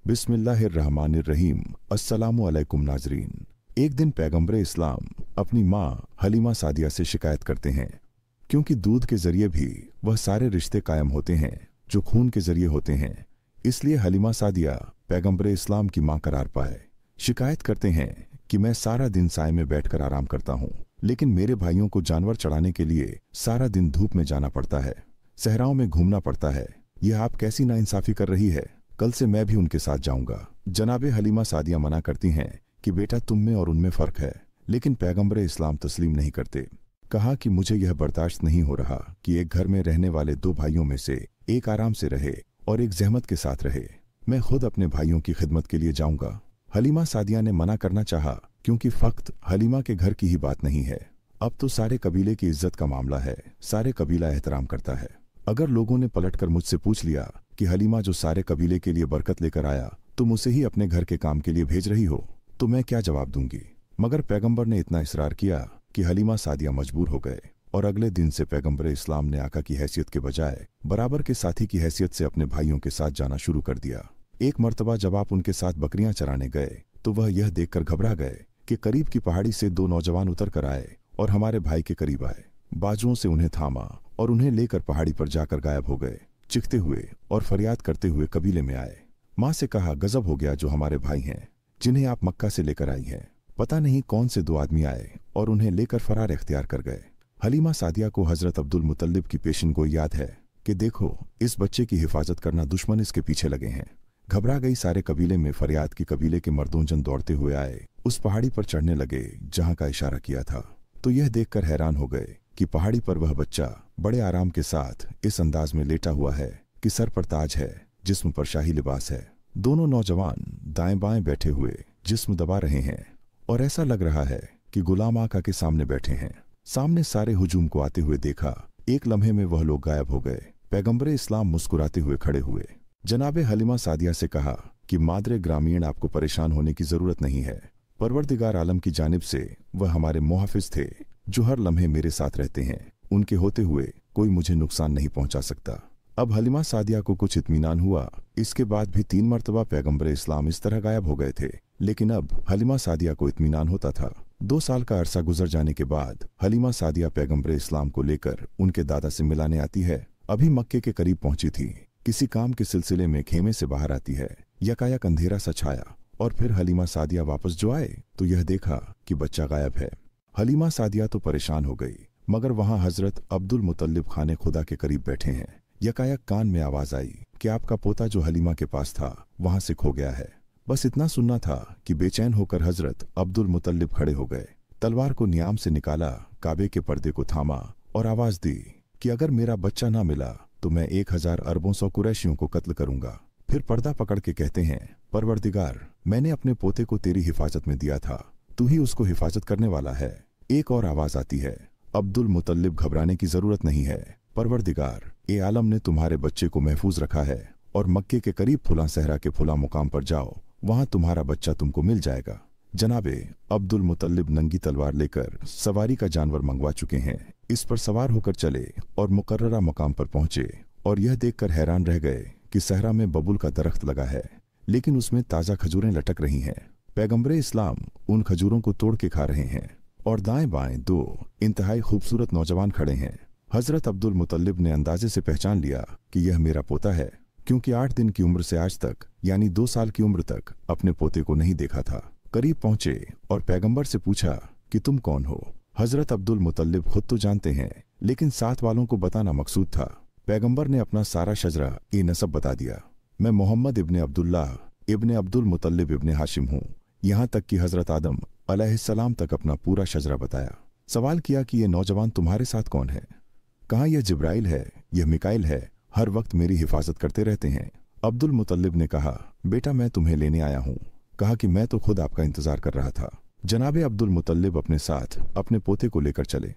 बिस्मिल्लाहिर्रहमानिर्रहीम। अस्सलामु अलैकुम नाजरीन। एक दिन पैगंबर इस्लाम अपनी माँ हलीमा सादिया से शिकायत करते हैं, क्योंकि दूध के जरिए भी वह सारे रिश्ते कायम होते हैं जो खून के जरिए होते हैं। इसलिए हलीमा सादिया पैगंबर इस्लाम की माँ करार पाए। शिकायत करते हैं कि मैं सारा दिन साए में बैठकर आराम करता हूँ, लेकिन मेरे भाइयों को जानवर चढ़ाने के लिए सारा दिन धूप में जाना पड़ता है, सहराओं में घूमना पड़ता है। यह आप कैसी नाइंसाफी कर रही है? कल से मैं भी उनके साथ जाऊंगा। जनाबे हलीमा सादिया मना करती हैं कि बेटा तुम में और उनमें फर्क है, लेकिन पैगंबर इस्लाम तस्लीम नहीं करते। कहा कि मुझे यह बर्दाश्त नहीं हो रहा कि एक घर में रहने वाले दो भाइयों में से एक आराम से रहे और एक जहमत के साथ रहे। मैं खुद अपने भाइयों की खिदमत के लिए जाऊंगा। हलीमा सादिया ने मना करना चाहा, क्योंकि फक्त हलीमा के घर की ही बात नहीं है। अब तो सारे कबीले की इज्जत का मामला है, सारे कबीला एहतराम करता है। अगर लोगों ने पलटकर मुझसे पूछ लिया कि हलीमा जो सारे कबीले के लिए बरकत लेकर आया तुम उसे ही अपने घर के काम के लिए भेज रही हो, तो मैं क्या जवाब दूंगी? मगर पैगंबर ने इतना इसरार किया कि हलीमा सादिया मजबूर हो गए और अगले दिन से पैगंबर इस्लाम ने आका की हैसियत के बजाय बराबर के साथी की हैसियत से अपने भाइयों के साथ जाना शुरू कर दिया। एक मर्तबा जब आप उनके साथ बकरियां चराने गए तो वह यह देखकर घबरा गए कि करीब की पहाड़ी से दो नौजवान उतर कर आए और हमारे भाई के करीब आए। बाजुओं से उन्हें थामा और उन्हें लेकर पहाड़ी पर जाकर गायब हो गए। चिखते हुए और फरियाद करते हुए कबीले में आए। माँ से कहा, गजब हो गया जो हमारे भाई हैं जिन्हें आप मक्का से लेकर आई हैं। पता नहीं कौन से दो आदमी आए और उन्हें लेकर फरार इख्तियार कर गए। हलीमा सादिया को हजरत अब्दुल मुतल्लिब की पेशन गोई याद है कि देखो इस बच्चे की हिफाजत करना दुश्मन इसके पीछे लगे हैं। घबरा गई सारे कबीले में फरियाद की कबीले के मर्दोंजन दौड़ते हुए आए, उस पहाड़ी पर चढ़ने लगे जहाँ का इशारा किया था। तो यह देखकर हैरान हो गए कि पहाड़ी पर वह बच्चा बड़े आराम के साथ इस अंदाज में लेटा हुआ है कि सर पर ताज है, जिस्म पर शाही लिबास है। दोनों नौजवान दाएं बाएं बैठे हुए जिस्म दबा रहे हैं और ऐसा लग रहा है कि गुलाम आका के सामने बैठे हैं। सामने सारे हुजूम को आते हुए देखा। एक लम्हे में वह लोग गायब हो गए। पैगंबर इस्लाम मुस्कुराते हुए खड़े हुए। जनाबे हलीमा सादिया से कहा कि मादरे ग्रामीण आपको परेशान होने की जरूरत नहीं है। परवरदिगार आलम की जानिब से वह हमारे मुहाफिज थे जो हर लम्हे मेरे साथ रहते हैं। उनके होते हुए कोई मुझे नुकसान नहीं पहुंचा सकता। अब हलीमा सादिया को कुछ इत्मीनान हुआ। इसके बाद भी 3 मरतबा पैगंबर इस्लाम इस तरह गायब हो गए थे, लेकिन अब हलीमा सादिया को इत्मीनान होता था। 2 साल का अरसा गुजर जाने के बाद हलीमा सादिया पैगंबर इस्लाम को लेकर उनके दादा से मिलाने आती है। अभी मक्के के करीब पहुंची थी, किसी काम के सिलसिले में खेमे से बाहर आती है। यकायक अंधेरा सा छाया और फिर हलीमा सादिया वापस जो आए तो यह देखा कि बच्चा गायब है। हलीमा सादिया तो परेशान हो गई, मगर वहां हजरत अब्दुल मुतल्लिब खाने खुदा के करीब बैठे हैं। यकायक कान में आवाज आई कि आपका पोता जो हलीमा के पास था वहां से खो गया है। बस इतना सुनना था कि बेचैन होकर हजरत अब्दुल मुतल्लिब खड़े हो गए। तलवार को नियाम से निकाला, काबे के पर्दे को थामा और आवाज दी कि अगर मेरा बच्चा ना मिला तो मैं 1000 अरबों 100 कुरैशियों को कत्ल करूंगा। फिर पर्दा पकड़ के कहते हैं, परवरदिगार मैंने अपने पोते को तेरी हिफाजत में दिया था, तू ही उसको हिफाजत करने वाला है। एक और आवाज आती है, अब्दुल मुतल्लिब घबराने की जरूरत नहीं है, परवरदिगार ए आलम ने तुम्हारे बच्चे को महफूज रखा है और मक्के के करीब फुला सहरा के फुला मुकाम पर जाओ, वहां तुम्हारा बच्चा तुमको मिल जाएगा। जनाबे अब्दुल मुतल्लिब नंगी तलवार लेकर सवारी का जानवर मंगवा चुके हैं। इस पर सवार होकर चले और मुकर्ररा मुकाम पर पहुंचे और यह देखकर हैरान रह गए कि सहरा में बबुल का दरख्त लगा है, लेकिन उसमें ताजा खजूरें लटक रही हैं। पैगंबर इस्लाम उन खजूरों को तोड़ के खा रहे हैं और दाएं बाएं 2 इंतहाई खूबसूरत नौजवान खड़े हैं। हजरत अब्दुल मुतल्लिब ने अंदाजे से पहचान लिया कि यह मेरा पोता है, क्योंकि 8 दिन की उम्र से आज तक यानी 2 साल की उम्र तक अपने पोते को नहीं देखा था। करीब पहुंचे और पैगंबर से पूछा कि तुम कौन हो? हजरत अब्दुल मुतल्लिब खुद तो जानते हैं, लेकिन साथ वालों को बताना मकसूद था। पैगंबर ने अपना सारा शजरा ए नसब बता दिया। मैं मोहम्मद इब्ने अब्दुल्लाह इब्ने अब्दुल मुतल्लिब इब्ने हाशिम हूँ। यहाँ तक कि हजरत आदम अलैहिस्सलाम तक अपना पूरा शजरा बताया। सवाल किया कि ये नौजवान तुम्हारे साथ कौन है? कहा यह जिब्राइल है, यह मिकाइल है, हर वक्त मेरी हिफाजत करते रहते हैं। अब्दुल मुतल्लिब ने कहा, बेटा मैं तुम्हें लेने आया हूँ। कहा कि मैं तो खुद आपका इंतजार कर रहा था। जनाबे अब्दुल मुतल्लिब अपने साथ अपने पोते को लेकर चले।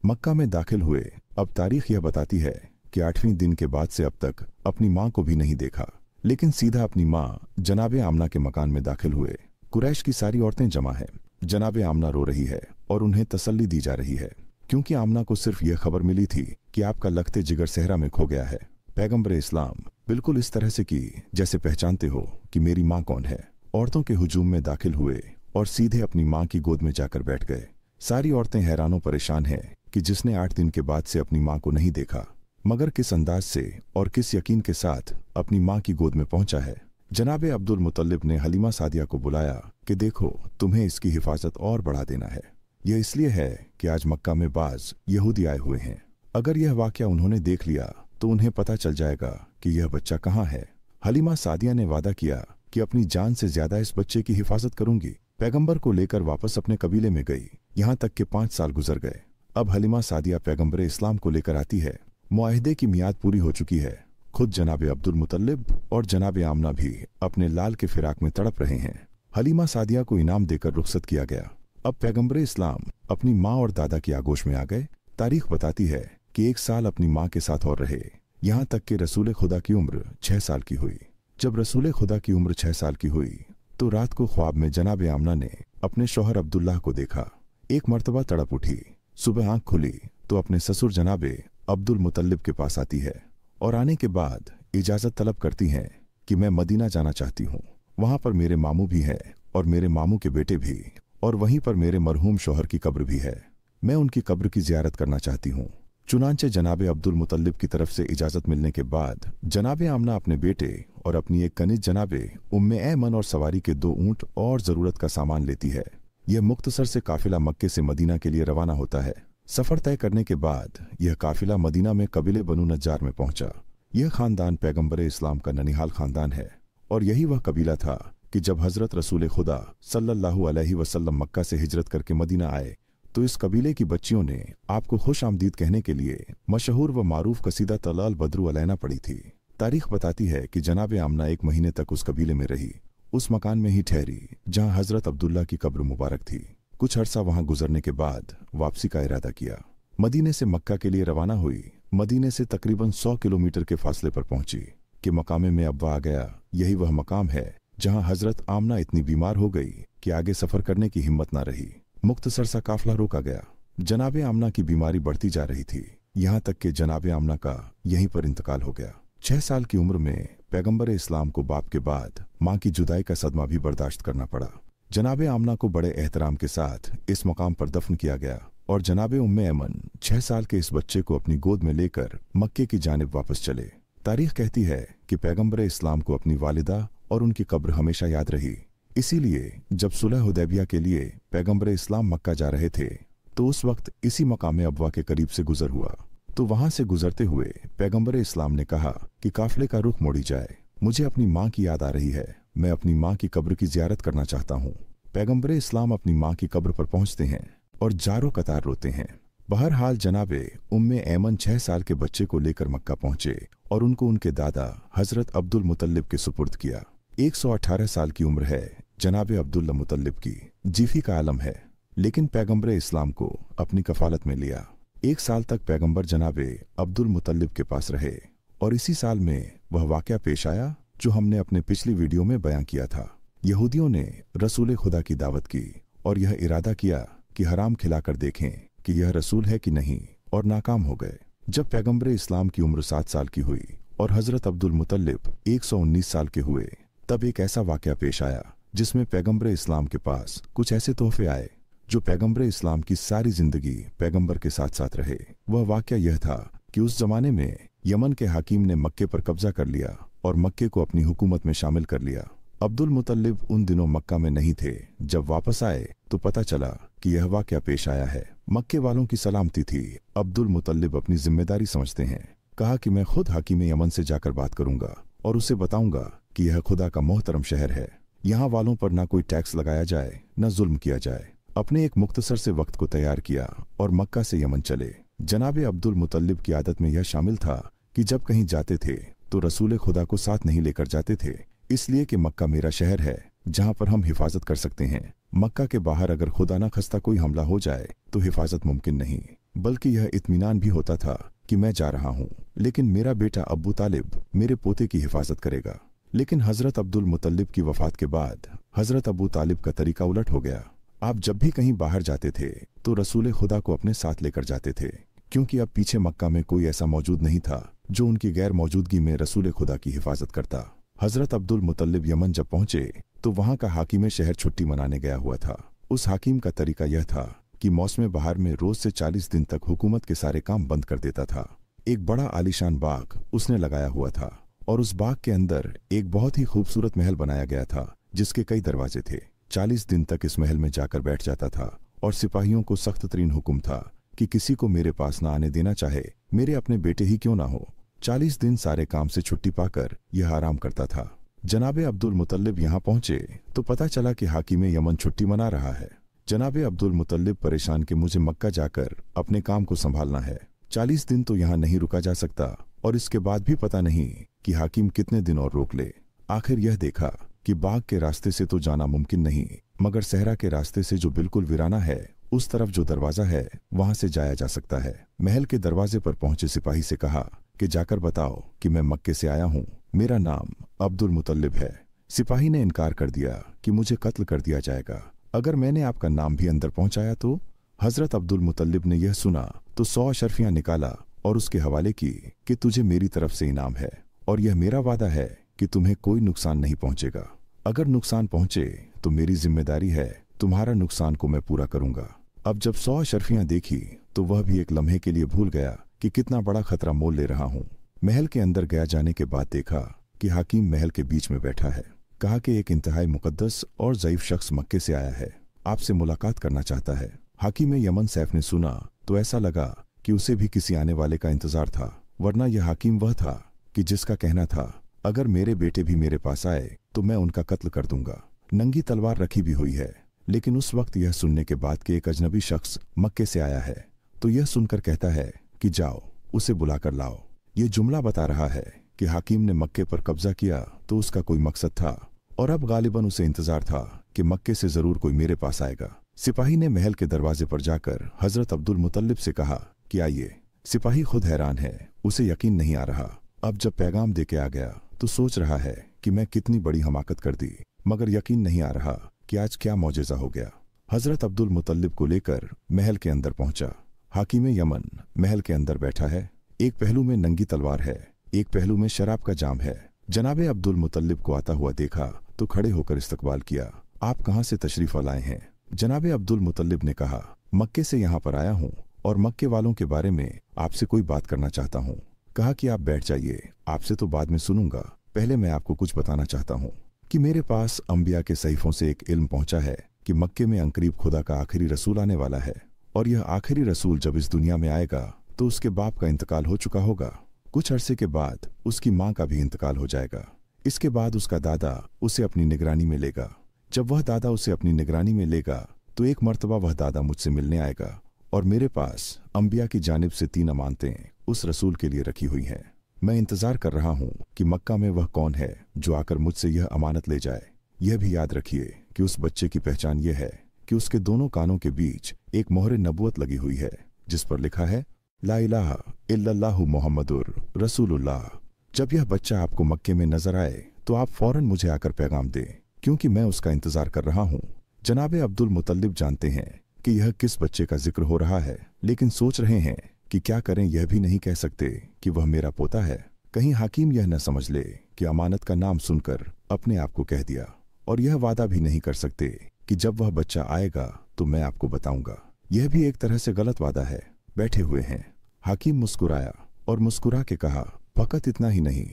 मक्का में दाखिल हुए। अब तारीख यह बताती है कि 8वें दिन के बाद से अब तक अपनी माँ को भी नहीं देखा, लेकिन सीधा अपनी माँ जनाबे आमना के मकान में दाखिल हुए। कुरैश की सारी औरतें जमा हैं। जनाबे आमना रो रही है और उन्हें तसल्ली दी जा रही है, क्योंकि आमना को सिर्फ यह खबर मिली थी कि आपका लखते जिगर सहरा में खो गया है। पैगंबर इस्लाम बिल्कुल इस तरह से की जैसे पहचानते हो कि मेरी माँ कौन है। औरतों के हुजूम में दाखिल हुए और सीधे अपनी माँ की गोद में जाकर बैठ गए। सारी औरतें हैरानों परेशान हैं कि जिसने 8 दिन के बाद से अपनी माँ को नहीं देखा, मगर किस अंदाज से और किस यकीन के साथ अपनी माँ की गोद में पहुंचा है। जनाब अब्दुल मुतल्लिब ने हलीमा सादिया को बुलाया कि देखो, तुम्हें इसकी हिफाजत और बढ़ा देना है। यह इसलिए है कि आज मक्का में बाज यहूदी आए हुए हैं। अगर यह वाकया उन्होंने देख लिया तो उन्हें पता चल जाएगा कि यह बच्चा कहाँ है। हलीमा सादिया ने वादा किया कि अपनी जान से ज्यादा इस बच्चे की हिफाजत करूंगी। पैगंबर को लेकर वापस अपने कबीले में गई। यहाँ तक कि 5 साल गुजर गए। अब हलीमा सादिया पैगंबर इस्लाम को लेकर आती है। मुआहिदे की मियाद पूरी हो चुकी है। खुद जनाब अब्दुल मुतल्लिब और जनाब आमना भी अपने लाल के फिराक में तड़प रहे हैं। हलीमा सादिया को इनाम देकर रुखसत किया गया। अब पैगंबर इस्लाम अपनी माँ और दादा की आगोश में आ गए। तारीख बताती है कि 1 साल अपनी माँ के साथ और रहे, यहाँ तक कि रसूल खुदा की उम्र 6 साल की हुई। जब रसूल खुदा की उम्र 6 साल की हुई तो रात को ख्वाब में जनाब आमना ने अपने शौहर अब्दुल्लाह को देखा। एक मर्तबा तड़प उठी। सुबह आंख खुली तो अपने ससुर जनाबे अब्दुल मुतल्लिब के पास आती है और आने के बाद इजाजत तलब करती हैं कि मैं मदीना जाना चाहती हूँ। वहां पर मेरे मामू भी हैं और मेरे मामू के बेटे भी, और वहीं पर मेरे मरहूम शौहर की कब्र भी है। मैं उनकी कब्र की जियारत करना चाहती हूँ। चुनांचे जनाबे अब्दुल मुतल्लिब की तरफ से इजाजत मिलने के बाद जनाबे आमना अपने बेटे और अपनी एक कनिज जनाबे उम्मे ऐमन और सवारी के 2 ऊंट और जरूरत का सामान लेती है। यह मुख्तसर से काफिला मक्के से मदीना के लिए रवाना होता है। सफर तय करने के बाद यह काफिला मदीना में कबीले बनु नज्जार में पहुंचा। यह खानदान पैगंबर इस्लाम का ननिहाल खानदान है और यही वह कबीला था कि जब हजरत रसूल खुदा सल्लल्लाहु अलैहि वसल्लम मक्का से हिजरत करके मदीना आए तो इस कबीले की बच्चियों ने आपको खुश आमदीद कहने के लिए मशहूर व मारूफ कसीदा तलाल बद्रू अलैना पढ़ी थी। तारीख बताती है कि जनाब आमना 1 महीने तक उस कबीले में रही। उस मकान में ही ठहरी जहां हजरत अब्दुल्ला की कब्र मुबारक थी। कुछ अरसा वहां गुजरने के बाद वापसी का इरादा किया। मदीने से मक्का के लिए रवाना हुई। मदीने से तकरीबन 100 किलोमीटर के फासले पर पहुंची कि मकामे में अब्बा आ गया। यही वह मकाम है जहां हजरत आमना इतनी बीमार हो गई कि आगे सफर करने की हिम्मत न रही। मुख्तसर सा काफिला रोका गया। जनाबे आमना की बीमारी बढ़ती जा रही थी, यहाँ तक कि जनाबे आमना का यहीं पर इंतकाल हो गया। 6 साल की उम्र में पैगंबर इस्लाम को बाप के बाद माँ की जुदाई का सदमा भी बर्दाश्त करना पड़ा। जनाबे आमना को बड़े एहतराम के साथ इस मकाम पर दफन किया गया और जनाबे उम्मे ऐमन 6 साल के इस बच्चे को अपनी गोद में लेकर मक्के की जानिब वापस चले। तारीख कहती है कि पैगंबर इस्लाम को अपनी वालिदा और उनकी कब्र हमेशा याद रही। इसीलिए जब सुलह हुदैबिया के लिए पैगंबर इस्लाम मक्का जा रहे थे तो उस वक्त इसी मकाम अब्वा के करीब से गुजर हुआ। तो वहां से गुजरते हुए पैगंबर इस्लाम ने कहा कि काफिले का रुख मोड़ी जाए। मुझे अपनी माँ की याद आ रही है। मैं अपनी माँ की कब्र की जियारत करना चाहता हूँ। पैगंबर इस्लाम अपनी माँ की कब्र पर पहुंचते हैं और जारो कतार रोते हैं। बहरहाल जनाबे उम्मे ऐमन 6 साल के बच्चे को लेकर मक्का पहुंचे और उनको उनके दादा हजरत अब्दुल मुतल्लिब के सुपुर्द किया। 118 साल की उम्र है जनाबे अब्दुल्ला मुतल्लिब की। जीफी का आलम है, लेकिन पैगंबर इस्लाम को अपनी कफालत में लिया। 1 साल तक पैगंबर जनाबे अब्दुल मुतल्लिब के पास रहे और इसी साल में वह वाकया पेश आया जो हमने अपने पिछली वीडियो में बयां किया था। यहूदियों ने रसूल खुदा की दावत की और यह इरादा किया कि हराम खिलाकर देखें कि यह रसूल है कि नहीं, और नाकाम हो गए। जब पैगंबर इस्लाम की उम्र 7 साल की हुई और हजरत अब्दुल मुतल्लिब 119 साल के हुए, तब एक ऐसा वाकया पेश आया जिसमें पैगंबर इस्लाम के पास कुछ ऐसे तोहफे आए जो पैगंबर इस्लाम की सारी जिंदगी पैगंबर के साथ साथ रहे। वह वाकया यह था कि उस जमाने में यमन के हाकिम ने मक्के पर कब्जा कर लिया और मक्के को अपनी हुकूमत में शामिल कर लिया। अब्दुल मुतल्लिब उन दिनों मक्का में नहीं थे। जब वापस आए तो पता चला कि यह वाकया पेश आया है। मक्के वालों की सलामती थी। अब्दुल मुतल्लिब अपनी जिम्मेदारी समझते हैं। कहा कि मैं खुद हाकिम यमन से जाकर बात करूंगा और उसे बताऊंगा कि यह खुदा का मोहतरम शहर है। यहाँ वालों पर ना कोई टैक्स लगाया जाए, न जुल्म किया जाए। अपने एक मुख्तसर से वक्त को तैयार किया और मक्का से यमन चले। जनाबे अब्दुल मुतल्लिब की आदत में यह शामिल था कि जब कहीं जाते थे तो रसूल खुदा को साथ नहीं लेकर जाते थे, इसलिए कि मक्का मेरा शहर है जहाँ पर हम हिफाजत कर सकते हैं। मक्का के बाहर अगर खुदा न खस्ता कोई हमला हो जाए तो हिफाजत मुमकिन नहीं, बल्कि यह इत्मीनान भी होता था कि मैं जा रहा हूँ लेकिन मेरा बेटा अब्बू तालिब मेरे पोते की हिफाजत करेगा। लेकिन हजरत अब्दुल मुतल्लिब की वफात के बाद हजरत अबू तालिब का तरीका उलट हो गया। आप जब भी कहीं बाहर जाते थे तो रसूल खुदा को अपने साथ लेकर जाते थे। क्योंकि अब पीछे मक्का में कोई ऐसा मौजूद नहीं था जो उनकी गैर मौजूदगी में रसूल खुदा की हिफाजत करता। हजरत अब्दुल मुतल्लिब यमन जब पहुंचे तो वहां का हाकिम शहर छुट्टी मनाने गया हुआ था। उस हाकिम का तरीका यह था कि मौसम बहार में रोज से 40 दिन तक हुकूमत के सारे काम बंद कर देता था। एक बड़ा आलीशान बाग उसने लगाया हुआ था और उस बाग के अंदर एक बहुत ही खूबसूरत महल बनाया गया था जिसके कई दरवाजे थे। 40 दिन तक इस महल में जाकर बैठ जाता था और सिपाहियों को सख्त तरीन हुक्म था कि किसी को मेरे पास ना आने देना, चाहे मेरे अपने बेटे ही क्यों ना हो। 40 दिन सारे काम से छुट्टी पाकर यह आराम करता था। जनाबे अब्दुल मुतल्लिब यहाँ पहुंचे तो पता चला कि हाकिम यमन छुट्टी मना रहा है। जनाबे अब्दुल मुतल्लिब परेशान कि मुझे मक्का जाकर अपने काम को संभालना है, 40 दिन तो यहाँ नहीं रुका जा सकता और इसके बाद भी पता नहीं कि हाकिम कितने दिन और रोक ले। आखिर यह देखा कि बाग के रास्ते से तो जाना मुमकिन नहीं, मगर सहरा के रास्ते से जो बिल्कुल वीराना है उस तरफ जो दरवाजा है वहां से जाया जा सकता है। महल के दरवाजे पर पहुंचे सिपाही से कहा कि जाकर बताओ कि मैं मक्के से आया हूँ, मेरा नाम अब्दुल मुतल्लिब है। सिपाही ने इनकार कर दिया कि मुझे कत्ल कर दिया जाएगा अगर मैंने आपका नाम भी अंदर पहुंचाया तो। हजरत अब्दुल मुतल्लिब ने यह सुना तो 100 अशरफियां निकाला और उसके हवाले की कि तुझे मेरी तरफ से इनाम है और यह मेरा वादा है कि तुम्हें कोई नुकसान नहीं पहुंचेगा। अगर नुकसान पहुंचे तो मेरी जिम्मेदारी है, तुम्हारा नुकसान को मैं पूरा करूंगा। अब जब 100 अशरफियां देखी तो वह भी एक लम्हे के लिए भूल गया कि कितना बड़ा खतरा मोल ले रहा हूं। महल के अंदर गया जाने के बाद देखा कि हाकिम महल के बीच में बैठा है। कहा कि एक इंतहाई मुकद्दस और ज़ईफ शख्स मक्के से आया है, आपसे मुलाकात करना चाहता है। हाकिम यमन सैफ ने सुना तो ऐसा लगा कि उसे भी किसी आने वाले का इंतजार था, वरना यह हाकिम वह था कि जिसका कहना था अगर मेरे बेटे भी मेरे पास आए तो मैं उनका कत्ल कर दूंगा। नंगी तलवार रखी भी हुई है। लेकिन उस वक्त यह सुनने के बाद कि एक अजनबी शख्स मक्के से आया है तो यह सुनकर कहता है कि जाओ उसे बुलाकर लाओ। ये जुमला बता रहा है कि हाकिम ने मक्के पर कब्जा किया तो उसका कोई मकसद था और अब गालिबन उसे इंतजार था कि मक्के से जरूर कोई मेरे पास आएगा। सिपाही ने महल के दरवाजे पर जाकर हजरत अब्दुल मुतल्लिब से कहा कि आइए। सिपाही खुद हैरान है, उसे यकीन नहीं आ रहा। अब जब पैगाम देके आ गया तो सोच रहा है कि मैं कितनी बड़ी हमाकत कर दी, मगर यकीन नहीं आ रहा कि आज क्या मौजज़ा हो गया। हजरत अब्दुल मुतल्लिब को लेकर महल के अंदर पहुंचा। हाकिम यमन महल के अंदर बैठा है। एक पहलू में नंगी तलवार है, एक पहलू में शराब का जाम है। जनाबे अब्दुल मुतल्लिब को आता हुआ देखा तो खड़े होकर इस्तकबाल किया। आप कहाँ से तशरीफ लाए हैं? जनाबे अब्दुल मुतल्लिब ने कहा, मक्के से यहाँ पर आया हूँ और मक्के वालों के बारे में आपसे कोई बात करना चाहता हूँ। कहा कि आप बैठ जाइए, आपसे तो बाद में सुनूंगा, पहले मैं आपको कुछ बताना चाहता हूँ कि मेरे पास अंबिया के सहीफों से एक इल्म पहुंचा है कि मक्के में अंकरीब खुदा का आखिरी रसूल आने वाला है और यह आखिरी रसूल जब इस दुनिया में आएगा तो उसके बाप का इंतकाल हो चुका होगा। कुछ अरसे के बाद उसकी माँ का भी इंतकाल हो जाएगा। इसके बाद उसका दादा उसे अपनी निगरानी में लेगा। जब वह दादा उसे अपनी निगरानी में लेगा तो एक मर्तबा वह दादा मुझसे मिलने आएगा और मेरे पास अंबिया की जानिब से 3 अमानतें उस रसूल के लिए रखी हुई हैं। मैं इंतजार कर रहा हूँ कि मक्का में वह कौन है जो आकर मुझसे यह अमानत ले जाए। यह भी याद रखिए कि उस बच्चे की पहचान यह है कि उसके दोनों कानों के बीच एक मोहर नबूवत लगी हुई है जिस पर लिखा है ला इलाहा इल्लल्लाहु मुहम्मदुर रसूलुल्लाह। जब यह बच्चा आपको मक्के में नजर आए तो आप फौरन मुझे आकर पैगाम दें, क्योंकि मैं उसका इंतजार कर रहा हूँ। जनाबे अब्दुल मुतल्लिब जानते हैं कि यह किस बच्चे का जिक्र हो रहा है, लेकिन सोच रहे हैं कि क्या करें, यह भी नहीं कह सकते कि वह मेरा पोता है। कहीं हाकिम यह न समझ ले कि अमानत का नाम सुनकर अपने आप को कह दिया, और यह वादा भी नहीं कर सकते कि जब वह बच्चा आएगा तो मैं आपको बताऊंगा। यह भी एक तरह से गलत वादा है। बैठे हुए हैं। हाकिम मुस्कुराया और मुस्कुरा के कहा, फकत इतना ही नहीं,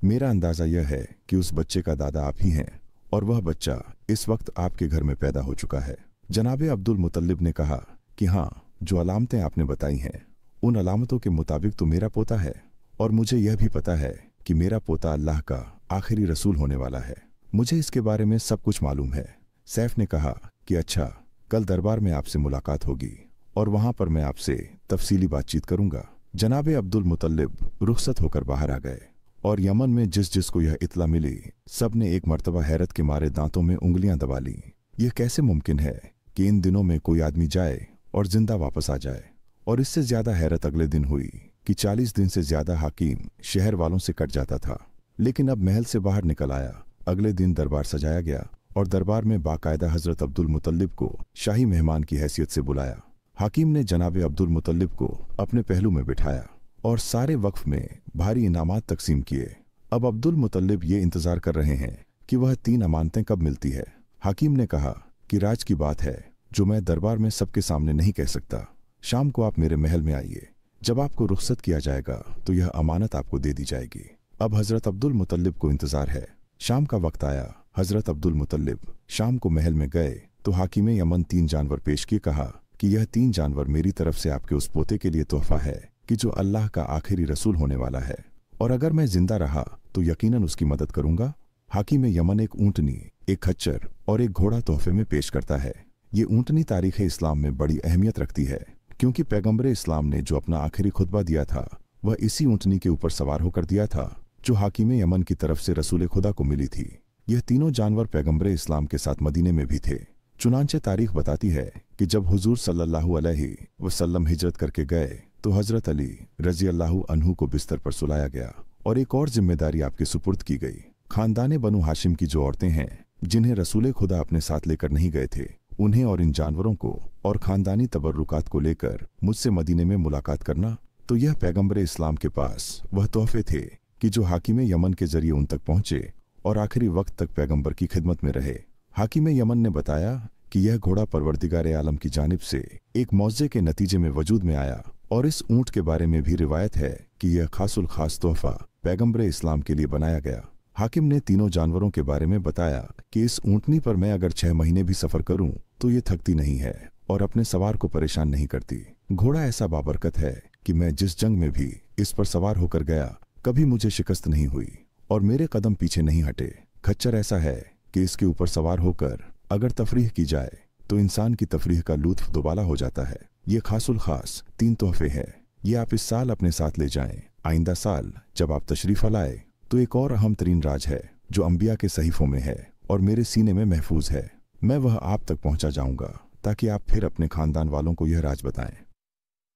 मेरा अंदाजा यह है कि उस बच्चे का दादा आप ही हैं और वह बच्चा इस वक्त आपके घर में पैदा हो चुका है। जनाबे अब्दुल मुतल्लिब ने कहा कि हाँ, जो अलामतें आपने बताई हैं उन अलामतों के मुताबिक तो मेरा पोता है, और मुझे यह भी पता है कि मेरा पोता अल्लाह का आखिरी रसूल होने वाला है। मुझे इसके बारे में सब कुछ मालूम है। सैफ ने कहा कि अच्छा, कल दरबार में आपसे मुलाकात होगी और वहां पर मैं आपसे तफसीली बातचीत करूंगा। जनाबे अब्दुल मुतल्लिब रुखसत होकर बाहर आ गए और यमन में जिस जिसको यह इतला मिली सब ने एक मर्तबा हैरत के मारे दांतों में उंगलियां दबा ली। यह कैसे मुमकिन है कि इन दिनों में कोई आदमी जाए और जिंदा वापस आ जाए। और इससे ज्यादा हैरत अगले दिन हुई कि 40 दिन से ज्यादा हाकिम शहर वालों से कट जाता था, लेकिन अब महल से बाहर निकल आया। अगले दिन दरबार सजाया गया और दरबार में बाकायदा हजरत अब्दुल मुतल्लिब को शाही मेहमान की हैसियत से बुलाया। हाकिम ने जनाब अब्दुल मुतल्लिब को अपने पहलू में बिठाया और सारे वक्फ में भारी इनामात तकसीम किए। अब अब्दुल मुतल्लिब ये इंतजार कर रहे हैं कि वह 3 अमानतें कब मिलती है। हाकिम ने कहा कि राज की बात है जो मैं दरबार में सबके सामने नहीं कह सकता। शाम को आप मेरे महल में आइए। जब आपको रुख्सत किया जाएगा तो यह अमानत आपको दे दी जाएगी। अब हजरत अब्दुल मुतल्लिब को इंतजार है। शाम का वक्त आया। हजरत अब्दुल मुतल्लिब शाम को महल में गए तो हाकिम यमन 3 जानवर पेश किए। कहा कि यह 3 जानवर मेरी तरफ से आपके उस पोते के लिए तोहफा है कि जो अल्लाह का आखिरी रसूल होने वाला है, और अगर मैं जिंदा रहा तो यकीनन उसकी मदद करूंगा। हाकिम यमन एक ऊंटनी, एक खच्चर और एक घोड़ा तोहफे में पेश करता है। ये ऊंटनी तारीख़ इस्लाम में बड़ी अहमियत रखती है क्योंकि पैगंबर इस्लाम ने जो अपना आखिरी खुतबा दिया था वह इसी ऊंटनी के ऊपर सवार होकर दिया था जो हाकिम यमन की तरफ से रसूल खुदा को मिली थी। यह तीनों जानवर पैगंबर इस्लाम के साथ मदीने में भी थे। चुनांचे तारीख बताती है कि जब हुजूर सल्लल्लाहु अलैहि वसल्लम हिजरत करके गए तो हजरत अली रजी अल्लाहु अन्हु को बिस्तर पर सुलाया गया और एक और जिम्मेदारी आपके सुपुर्द की गई। खानदाने बनु हाशिम की जो औरतें हैं जिन्हें रसूल खुदा अपने साथ लेकर नहीं गए थे, उन्हें और इन जानवरों को और खानदानी तबर्रुकात को लेकर मुझसे मदीने में मुलाकात करना। तो यह पैगंबर इस्लाम के पास वह तोहफे थे कि जो हाकिम यमन के जरिए उन तक पहुंचे और आखिरी वक्त तक पैगंबर की खिदमत में रहे। हाकिम यमन ने बताया कि यह घोड़ा परवरदिगार आलम की जानिब से एक मौजे के नतीजे में वजूद में आया और इस ऊंट के बारे में भी रिवायत है कि यह खासुल खास तोहफा पैगंबर इस्लाम के लिए बनाया गया। हाकिम ने तीनों जानवरों के बारे में बताया कि इस ऊंटनी पर मैं अगर 6 महीने भी सफर करूं तो ये थकती नहीं है और अपने सवार को परेशान नहीं करती। घोड़ा ऐसा बाबरकत है कि मैं जिस जंग में भी इस पर सवार होकर गया कभी मुझे शिकस्त नहीं हुई और मेरे कदम पीछे नहीं हटे। खच्चर ऐसा है कि इसके ऊपर सवार होकर अगर तफरीह की जाए तो इंसान की तफरीह का लुत्फ दोबाला हो जाता है। ये खासुल खास 3 तोहफे हैं। ये आप इस साल अपने साथ ले जाएं। आइंदा साल जब आप तशरीफ लाए तो एक और अहम तरीन राज है जो अंबिया के सहीफों में है और मेरे सीने में महफूज है। मैं वह आप तक पहुंचा जाऊंगा ताकि आप फिर अपने खानदान वालों को यह राज बताएं।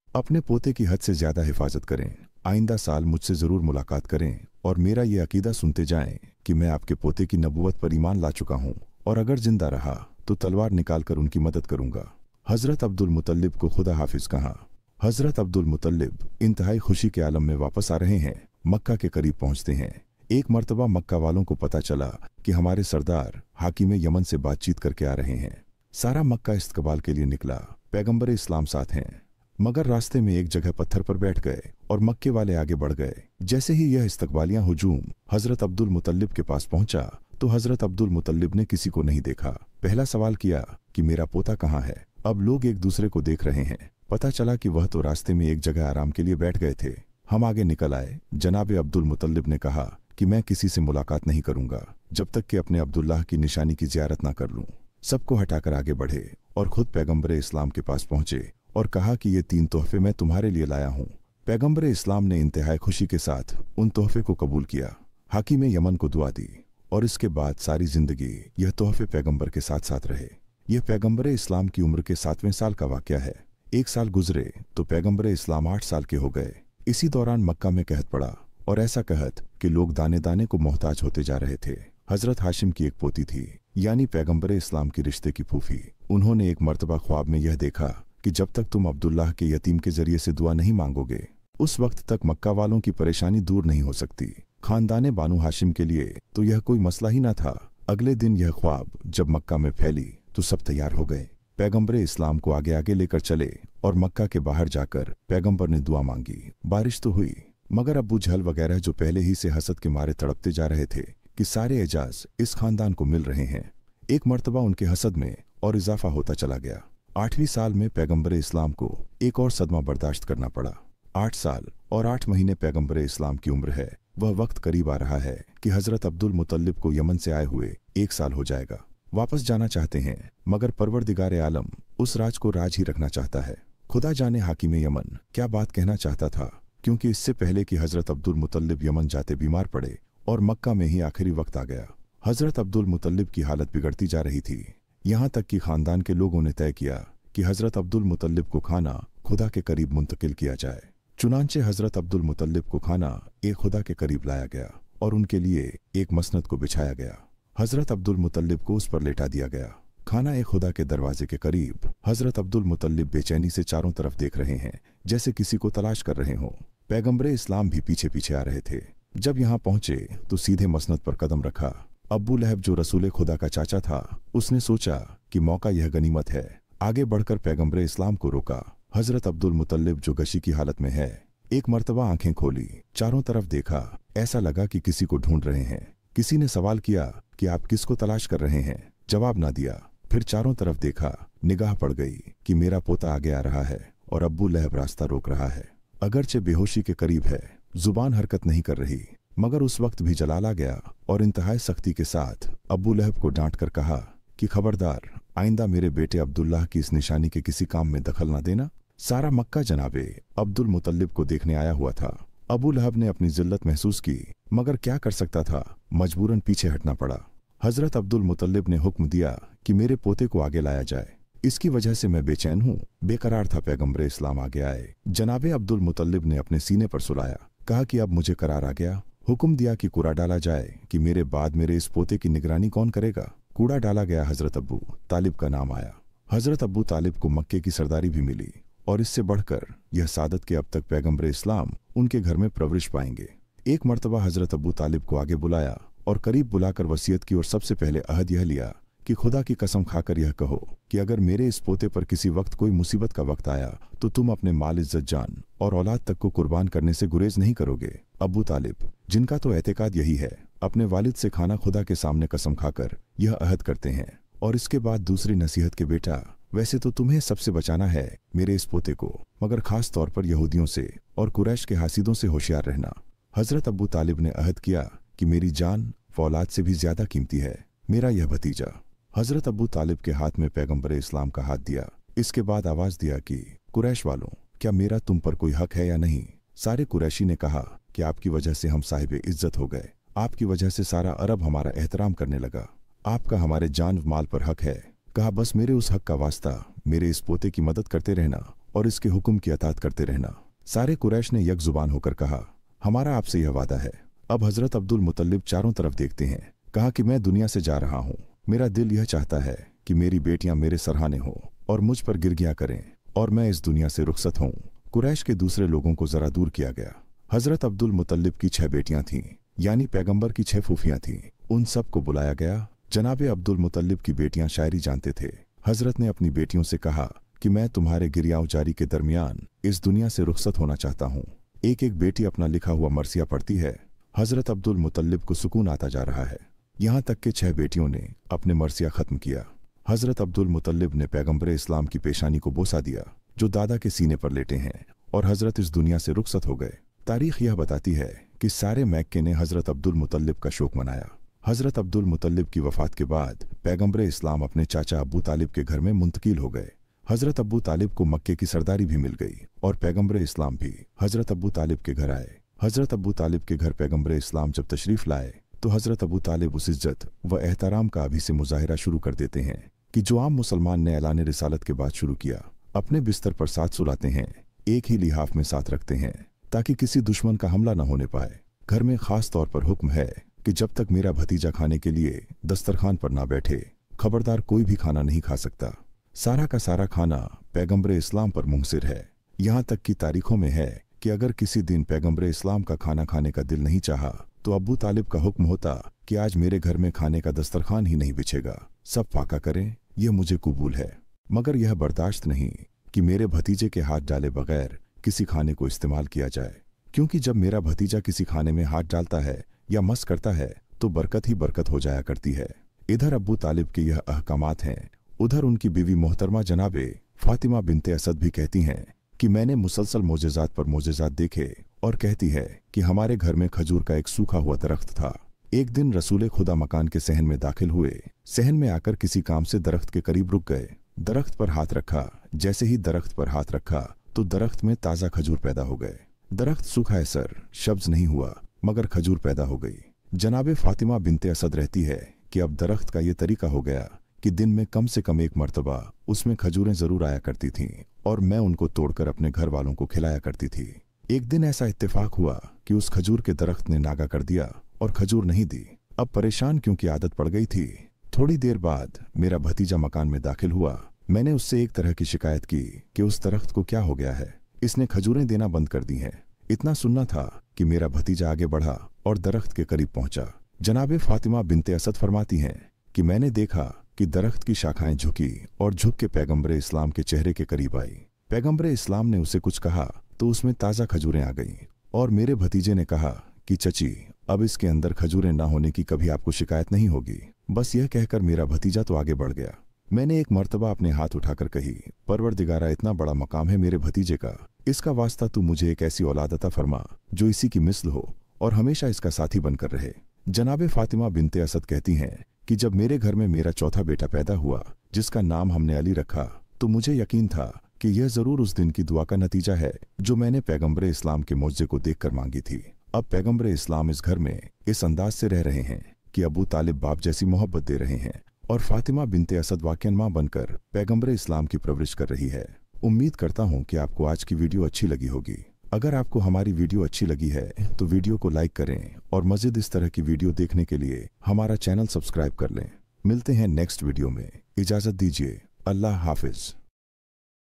अपने पोते की हद से ज्यादा हिफाजत करें। आइंदा साल मुझसे जरूर मुलाकात करें और मेरा ये अकीदा सुनते जाएं कि मैं आपके पोते की नबूवत पर ईमान ला चुका हूं और अगर जिंदा रहा तो तलवार निकालकर उनकी मदद करूंगा। हजरत अब्दुल मुतल्लिब को खुदा हाफिज कहा। हजरत अब्दुल मुतल्लिब इंतहाई खुशी के आलम में वापस आ रहे हैं। मक्का के करीब पहुंचते हैं। एक मर्तबा मक्का वालों को पता चला कि हमारे सरदार हाकिम यमन से बातचीत करके आ रहे हैं। सारा मक्का इस्तकबाल के लिए निकला। पैगंबर इस्लाम साथ हैं, मगर रास्ते में एक जगह पत्थर पर बैठ गए और मक्के वाले आगे बढ़ गए। जैसे ही यह इस्तकबालियां हुजूम हजरत अब्दुल मुतल्लिब के पास पहुंचा तो हजरत अब्दुल मुतल्लिब ने किसी को नहीं देखा। पहला सवाल किया कि मेरा पोता कहाँ है। अब लोग एक दूसरे को देख रहे हैं। पता चला कि वह तो रास्ते में एक जगह आराम के लिए बैठ गए थे। हम आगे निकल आए। जनाब अब्दुल मुतल्लिब ने कहा कि मैं किसी से मुलाकात नहीं करूंगा जब तक कि अपने अब्दुल्लाह की निशानी की जियारत ना कर लूं। सबको हटाकर आगे बढ़े और खुद पैगंबर इस्लाम के पास पहुंचे और कहा कि ये 3 तोहफे मैं तुम्हारे लिए लाया हूं। पैगंबर इस्लाम ने इंतहाई खुशी के साथ उन तोहफे को कबूल किया। हाकिम यमन को दुआ दी और इसके बाद सारी जिंदगी यह तोहफे पैगंबर के साथ साथ रहे। यह पैगंबर इस्लाम की उम्र के 7वें साल का वाकया है। 1 साल गुजरे तो पैगंबर इस्लाम 8 साल के हो गए। इसी दौरान मक्का में कहत पड़ा और ऐसा कहत कि लोग दाने दाने को मोहताज होते जा रहे थे। हजरत हाशिम की एक पोती थी, यानी पैगंबर इस्लाम की रिश्ते की फूफी। उन्होंने एक मर्तबा ख्वाब में यह देखा कि जब तक तुम अब्दुल्लाह के यतीम के जरिए से दुआ नहीं मांगोगे उस वक्त तक मक्का वालों की परेशानी दूर नहीं हो सकती। खानदाने बानु हाशिम के लिए तो यह कोई मसला ही ना था। अगले दिन यह ख्वाब जब मक्का में फैली तो सब तैयार हो गए। पैगंबर इस्लाम को आगे आगे लेकर चले और मक्का के बाहर जाकर पैगंबर ने दुआ मांगी। बारिश तो हुई, मगर अबू जहल वगैरह जो पहले ही से हसद के मारे तड़पते जा रहे थे कि सारे एजाज इस खानदान को मिल रहे हैं, एक मर्तबा उनके हसद में और इजाफा होता चला गया। 8वीं साल में पैगंबर इस्लाम को एक और सदमा बर्दाश्त करना पड़ा। 8 साल और 8 महीने पैगंबर इस्लाम की उम्र है। वह वक्त करीब आ रहा है कि हजरत अब्दुल मुतल्लिब को यमन से आए हुए 1 साल हो जाएगा। वापस जाना चाहते हैं, मगर परवरदिगार आलम उस राज को राज ही रखना चाहता है। खुदा जाने हाकिम यमन क्या बात कहना चाहता था, क्योंकि इससे पहले कि हजरत अब्दुल मुतल्लिब यमन जाते बीमार पड़े और मक्का में ही आखिरी वक्त आ गया। हजरत अब्दुल मुतल्लिब की हालत बिगड़ती जा रही थी, यहाँ तक कि खानदान के लोगों ने तय किया कि हजरत अब्दुल मुतल्लिब को खाना खुदा के करीब मुंतकिल किया जाए। चुनांचे हजरत अब्दुल मुतल्लिब को खाना एक खुदा के करीब लाया गया और उनके लिए एक मसनद को बिछाया गया। हजरत अब्दुल मुतल्लिब को उस पर लेटा दिया गया। खाना ए खुदा के दरवाजे के करीब हजरत अब्दुल मुतल्लिब बेचैनी से चारों तरफ देख रहे हैं, जैसे किसी को तलाश कर रहे हों। पैगंबरे इस्लाम भी पीछे पीछे आ रहे थे। जब यहाँ पहुंचे तो सीधे मसनद पर कदम रखा। अब्बू लहब जो रसूल खुदा का चाचा था, उसने सोचा कि मौका यह गनीमत है। आगे बढ़कर पैगंबरे इस्लाम को रोका। हजरत अब्दुल मुतल्लिब जो गशी की हालत में है, एक मर्तबा आंखें खोली, चारों तरफ देखा। ऐसा लगा कि किसी को ढूंढ रहे हैं। किसी ने सवाल किया कि आप किसको तलाश कर रहे हैं? जवाब ना दिया। फिर चारों तरफ देखा। निगाह पड़ गई कि मेरा पोता आगे आ रहा है और अब्बू लहब रास्ता रोक रहा है। अगरचे बेहोशी के करीब है, जुबान हरकत नहीं कर रही, मगर उस वक्त भी जलाल आ गया और इंतहाई सख्ती के साथ अब्बू लहब को डांट कर कहा कि खबरदार, आइंदा मेरे बेटे अब्दुल्लाह की इस निशानी के किसी काम में दखल ना देना। सारा मक्का जनाबे अब्दुल मुतल्लिब को देखने आया हुआ था। अबू लहब ने अपनी जिल्लत महसूस की, मगर क्या कर सकता था, मजबूरन पीछे हटना पड़ा। हजरत अब्दुल मुतल्लिब ने हुक्म दिया कि मेरे पोते को आगे लाया जाए, इसकी वजह से मैं बेचैन हूँ, बेकरार था। पैगंबरे इस्लाम आगे आए। जनाबे अब्दुल मुतल्लिब ने अपने सीने पर सुलाया, कहा कि अब मुझे करार आ गया। हुक्म दिया कि कूड़ा डाला जाए कि मेरे बाद मेरे इस पोते की निगरानी कौन करेगा। कूड़ा डाला गया। हजरत अब्बू तालिब का नाम आया। हजरत अब्बू तालिब को मक्के की सरदारी भी मिली और इससे बढ़कर यह सादत के अब तक पैगंबरे इस्लाम उनके घर में प्रवरिश पाएंगे। एक मर्तबा हजरत अब्बू तालिब को आगे बुलाया और करीब बुलाकर वसीयत की और सबसे पहले अहद यह लिया कि खुदा की कसम खाकर यह कहो कि अगर मेरे इस पोते पर किसी वक्त कोई मुसीबत का वक्त आया तो तुम अपने माल, इज्जत, जान और औलाद तक को कुर्बान करने से गुरेज नहीं करोगे। अब्बू तालिब, जिनका तो एतकाद यही है, अपने वालिद से खाना खुदा के सामने कसम खाकर यह अहद करते हैं। और इसके बाद दूसरी नसीहत के बेटा, वैसे तो तुम्हें सबसे बचाना है मेरे इस पोते को, मगर खास तौर पर यहूदियों से और कुरैश के हासिदों से होशियार रहना। हजरत अब्बू तालिब ने अहद किया कि मेरी जान औलाद से भी ज्यादा कीमती है मेरा यह भतीजा। हजरत अब्बू तालिब के हाथ में पैगंबरे इस्लाम का हाथ दिया। इसके बाद आवाज दिया कि कुरैश वालों, क्या मेरा तुम पर कोई हक है या नहीं? सारे कुरैशी ने कहा कि आपकी वजह से हम साहिब इज्जत हो गए, आपकी वजह से सारा अरब हमारा एहतराम करने लगा, आपका हमारे जान माल पर हक है। कहा बस मेरे उस हक का वास्ता मेरे इस पोते की मदद करते रहना और इसके हुक्म की अतात करते रहना। सारे कुरैश ने यक जुबान होकर कहा हमारा आपसे यह वादा है। अब हजरत अब्दुल मुतल्लिब चारों तरफ देखते हैं। कहा कि मैं दुनिया से जा रहा हूँ, मेरा दिल यह चाहता है कि मेरी बेटियां मेरे सराहने हों और मुझ पर गिरगियां करें और मैं इस दुनिया से रुखसत हूँ। कुरैश के दूसरे लोगों को जरा दूर किया गया। हजरत अब्दुल मुतल्लिब की 6 बेटियां थीं, यानी पैगंबर की 6 फूफियां थीं। उन सब को बुलाया गया। जनाबे अब्दुल मुतल्लिब की बेटियां शायरी जानते थे। हजरत ने अपनी बेटियों से कहा कि मैं तुम्हारे गिरिया उजारी के दरमियान इस दुनिया से रुखसत होना चाहता हूँ। एक एक बेटी अपना लिखा हुआ मरसिया पढ़ती है। हजरत अब्दुल मुतल्लिब को सुकून आता जा रहा है। यहाँ तक कि 6 बेटियों ने अपने मरसिया खत्म किया। हजरत अब्दुल मुतल्लिब ने पैगंबरे इस्लाम की पेशानी को बोसा दिया, जो दादा के सीने पर लेटे हैं, और हजरत इस दुनिया से रुखसत हो गए। तारीख यह बताती है कि सारे मक्के ने हजरत अब्दुल मुतल्लिब का शोक मनाया। हजरत अब्दुल मुतल्लिब की वफात के बाद पैगंबरे इस्लाम अपने चाचा अब्बू तालिब के घर में मुंतकिल हो गए। हजरत अब्बू तालिब को मक्के की सरदारी भी मिल गई और पैगंबरे इस्लाम भी हजरत अब्बू तालिब के घर आए। हजरत अब्बू तालिब के घर पैगंबरे इस्लाम जब तशरीफ लाए तो हजरत अब्बू तालिब उस इज्जत व एहतराम का अभी से मुजाहिरा शुरू कर देते हैं कि जो आम मुसलमान ने ऐलान रिसालत के बाद शुरू किया। अपने बिस्तर पर साथ सुलाते हैं, एक ही लिहाफ में साथ रखते हैं ताकि किसी दुश्मन का हमला न होने पाए। घर में खास तौर पर हुक्म है कि जब तक मेरा भतीजा खाने के लिए दस्तरखान पर ना बैठे, खबरदार कोई भी खाना नहीं खा सकता। सारा का सारा खाना पैगंबरे इस्लाम पर मुंहसिर है। यहाँ तक की तारीखों में है कि अगर किसी दिन पैगंबरे इस्लाम का खाना खाने का दिल नहीं चाहा तो अब्बू तालिब का हुक्म होता कि आज मेरे घर में खाने का दस्तरखान ही नहीं बिछेगा, सब फाका करें, यह मुझे कबूल है। मगर यह बर्दाश्त नहीं कि मेरे भतीजे के हाथ डाले बगैर किसी खाने को इस्तेमाल किया जाए, क्योंकि जब मेरा भतीजा किसी खाने में हाथ डालता है या मस करता है तो बरकत ही बरकत हो जाया करती है। इधर अब्बू तालिब के यह अहकामात हैं, उधर उनकी बीवी मोहतरमा जनाबे फातिमा बिनते असद भी कहती हैं कि मैंने मुसलसल मोजेजात पर मोजेजात देखे, और कहती है कि हमारे घर में खजूर का एक सूखा हुआ दरख्त था। एक दिन रसूल खुदा मकान के सहन में दाखिल हुए। सहन में आकर किसी काम से दरख्त के करीब रुक गए। दरख्त पर हाथ रखा। जैसे ही दरख्त पर हाथ रखा तो दरख्त में ताज़ा खजूर पैदा हो गए। दरख्त सूखा है सर, शब्द नहीं हुआ, मगर खजूर पैदा हो गई। जनाबे फातिमा बिनते असद रहती है कि अब दरख्त का ये तरीका हो गया कि दिन में कम से कम एक मर्तबा उसमें खजूरें जरूर आया करती थीं और मैं उनको तोड़कर अपने घर वालों को खिलाया करती थी। एक दिन ऐसा इत्तेफाक हुआ कि उस खजूर के दरख्त ने नागा कर दिया और खजूर नहीं दी। अब परेशान क्योंकि आदत पड़ गई थी, थोड़ी देर बाद मेरा भतीजा मकान में दाखिल हुआ। मैंने उससे एक तरह की शिकायत की कि उस दरख्त को क्या हो गया है, इसने खजूरें देना बंद कर दी हैं। इतना सुनना था कि मेरा भतीजा आगे बढ़ा और दरख्त के करीब पहुंचा। जनाबे फातिमा बिनते असद फरमाती हैं कि मैंने देखा कि दरख्त की शाखाएं झुकी और झुक के पैगंबरे इस्लाम के चेहरे के करीब आई। पैगंबरे इस्लाम ने उसे कुछ कहा तो उसमें ताज़ा खजूरें आ गईं और मेरे भतीजे ने कहा कि चची, अब इसके अंदर खजूरें ना होने की कभी आपको शिकायत नहीं होगी। बस यह कहकर मेरा भतीजा तो आगे बढ़ गया। मैंने एक मर्तबा अपने हाथ उठाकर कही, परवरदिगारा, इतना बड़ा मकाम है मेरे भतीजे का, इसका वास्ता तू मुझे एक ऐसी औलाद अता फरमा जो इसी की मिस्ल हो और हमेशा इसका साथी बनकर रहे। जनाबे फातिमा बिनते असद कहती हैं कि जब मेरे घर में मेरा चौथा बेटा पैदा हुआ जिसका नाम हमने अली रखा, तो मुझे यकीन था कि यह जरूर उस दिन की दुआ का नतीजा है जो मैंने पैगंबरे इस्लाम के मौजज़े को देखकर मांगी थी। अब पैगंबरे इस्लाम इस घर में इस अंदाज से रह रहे हैं कि अबू तालिब बाप जैसी मोहब्बत दे रहे हैं और फातिमा बिनते असद वाकई मां बनकर पैगंबरे इस्लाम की परवरिश कर रही है। उम्मीद करता हूं कि आपको आज की वीडियो अच्छी लगी होगी। अगर आपको हमारी वीडियो अच्छी लगी है तो वीडियो को लाइक करें और मज़ीद इस तरह की वीडियो देखने के लिए हमारा चैनल सब्सक्राइब कर लें। मिलते हैं नेक्स्ट वीडियो में। इजाज़त दीजिए। अल्लाह हाफिज।